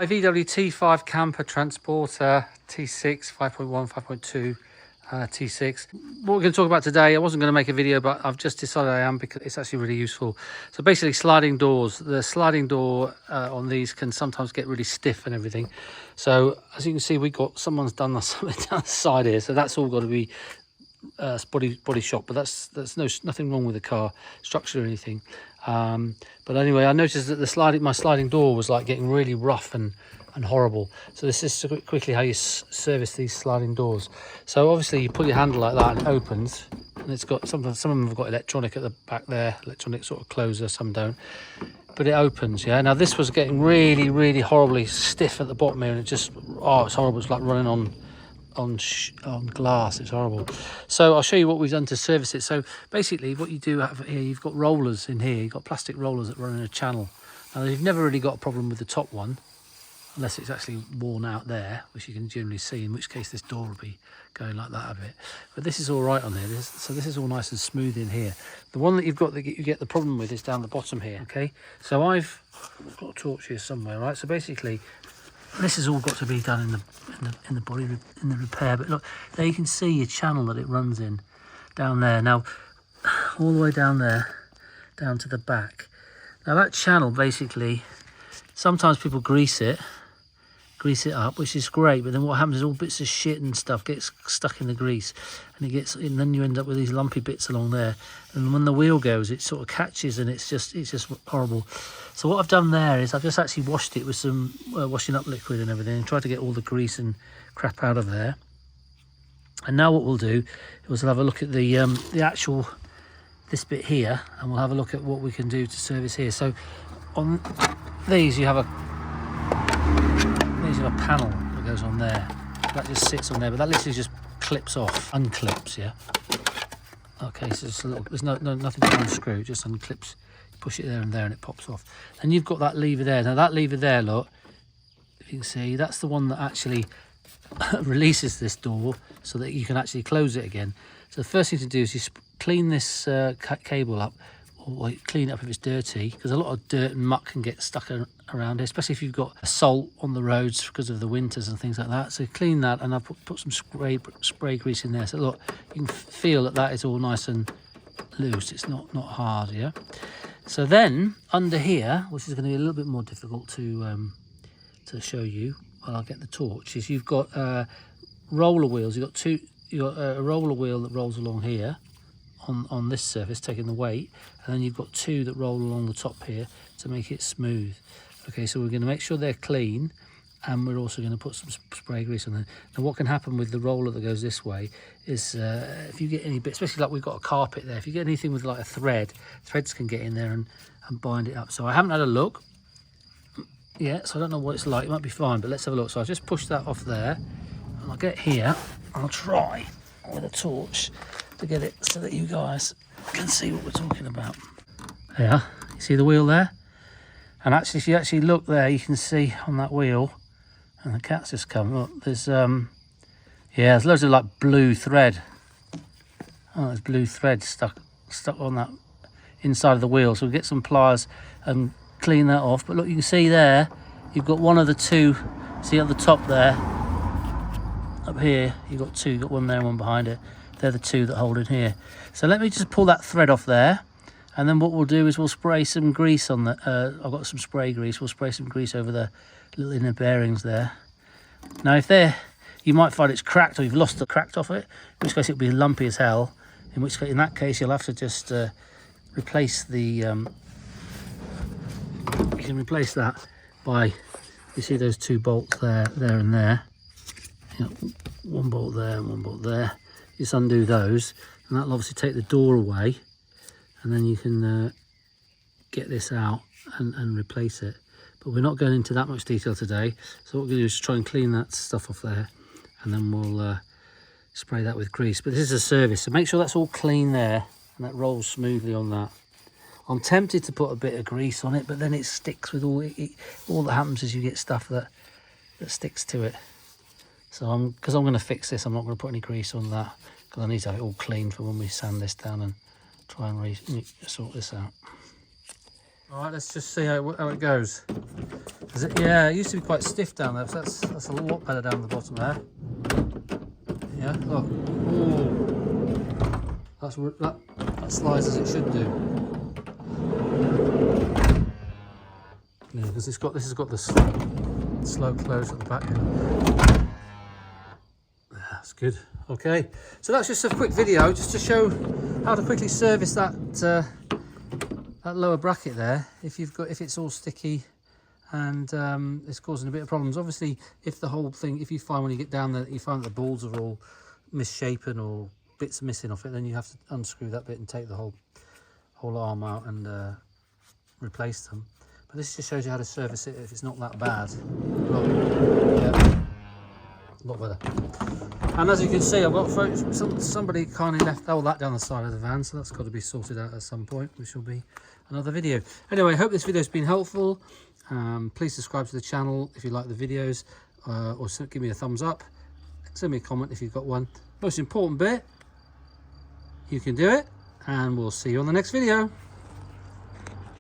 My VW T5 camper transporter, T6, 5.1, 5.2 T6. What we're going to talk about today, I wasn't going to make a video, but I've just decided I am because it's actually really useful. So basically sliding doors, the sliding door on these can sometimes get really stiff and everything. So as you can see, someone's done something down the side here. So that's all got to be body shop, but that's nothing wrong with the car structure or anything. But anyway, I noticed that my sliding door was like getting really rough and horrible. So this is quickly how you service these sliding doors. So obviously you pull your handle like that and it opens, and it's got some of them have got electronic at the back there, electronic sort of closer, some don't, but it opens. Yeah, now this was getting really horribly stiff at the bottom here, and it's horrible. It's like running on glass. It's horrible. So I'll show you what we've done to service it. So basically what you do have here, you've got rollers in here, you've got plastic rollers that run in a channel. Now you've never really got a problem with the top one unless it's actually worn out there, which you can generally see, in which case this door will be going like that a bit, but this is all right on here. So this is all nice and smooth in here. The one that you get the problem with is down the bottom here. Okay, so I've got a torch here somewhere, right? So basically this has all got to be done in the repair. But look, there you can see your channel that it runs in down there. Now, all the way down there, down to the back. Now that channel, basically, sometimes people grease it up, which is great. But then what happens is all bits of shit and stuff gets stuck in the grease, and then you end up with these lumpy bits along there. And when the wheel goes, it sort of catches, and it's just horrible. So what I've done there is I've just actually washed it with some washing up liquid and everything, and tried to get all the grease and crap out of there. And now what we'll do is we'll have a look at the actual this bit here, and we'll have a look at what we can do to service here. So on these you have a panel that goes on there. That just sits on there, but that literally just clips off, unclips. Yeah. Okay, so it's there's nothing to unscrew, just unclips. Push it there and there, and it pops off. And you've got that lever there. Now that lever there, look, if you can see, that's the one that actually releases this door so that you can actually close it again. So the first thing to do is you clean this cable up, or clean it up if it's dirty, because a lot of dirt and muck can get stuck around here, especially if you've got salt on the roads because of the winters and things like that. So clean that, and I'll put some spray grease in there. So look, you can feel that is all nice and loose. It's not hard, yeah. So then under here, which is going to be a little bit more difficult to show you while I get the torch, is you've got roller wheels. You've got a roller wheel that rolls along here on this surface, taking the weight, and then you've got two that roll along the top here to make it smooth. Okay, so we're going to make sure they're clean, and we're also going to put some spray grease on them. Now what can happen with the roller that goes this way is if you get any bit, especially like we've got a carpet there, if you get anything with like a threads can get in there and bind it up. So I haven't had a look yet, so I don't know what it's like. It might be fine, but let's have a look. So I'll just push that off there, and I'll get here, and I'll try with a torch to get it so that you guys can see what we're talking about. Yeah, you see the wheel there? And actually, if you actually look there, you can see on that wheel, and the cat's just come. Look, there's there's loads of like blue thread. Oh, there's blue thread stuck on that inside of the wheel. So we'll get some pliers and clean that off. But look, you can see there, you've got one of the two. See at the top there, up here, you've got two. You've got one there and one behind it. They're the two that hold in here. So let me just pull that thread off there, and then what we'll do is we'll spray some grease on the. I've got some spray grease. We'll spray some grease over the little inner bearings there. Now if you might find it's cracked, or you've lost the cracked off it, in which case it'll be lumpy as hell. In that case you'll have to just replace the. You can replace that by, you see those two bolts there and there. You know, one bolt there and one bolt there. Just undo those, and that'll obviously take the door away, and then you can get this out and replace it. But we're not going into that much detail today, so what we're going to do is try and clean that stuff off there, and then we'll spray that with grease. But this is a service, so make sure that's all clean there and that rolls smoothly on that. I'm tempted to put a bit of grease on it, but then it sticks with all that happens is you get stuff that sticks to it. So because I'm going to fix this, I'm not going to put any grease on that, because I need to have it all clean for when we sand this down and try and sort this out. All right, let's just see how it goes. Yeah, it used to be quite stiff down there, so that's a lot better down the bottom there. Yeah, look. Ooh. That slides as it should do. Yeah, because this has got the slow close at the back here. That's good. Okay, so that's just a quick video just to show how to quickly service that that lower bracket there if it's all sticky and it's causing a bit of problems. Obviously, if you find when you get down there that you find that the balls are all misshapen or bits missing off it, then you have to unscrew that bit and take the whole arm out and replace them. But this just shows you how to service it if it's not that bad. Yeah, a lot better. And as you can see, I've got somebody kindly left all that down the side of the van, so that's got to be sorted out at some point, which will be another video. Anyway, I hope this video has been helpful. Please subscribe to the channel if you like the videos, or give me a thumbs up. Send me a comment if you've got one. Most important bit, you can do it, and we'll see you on the next video.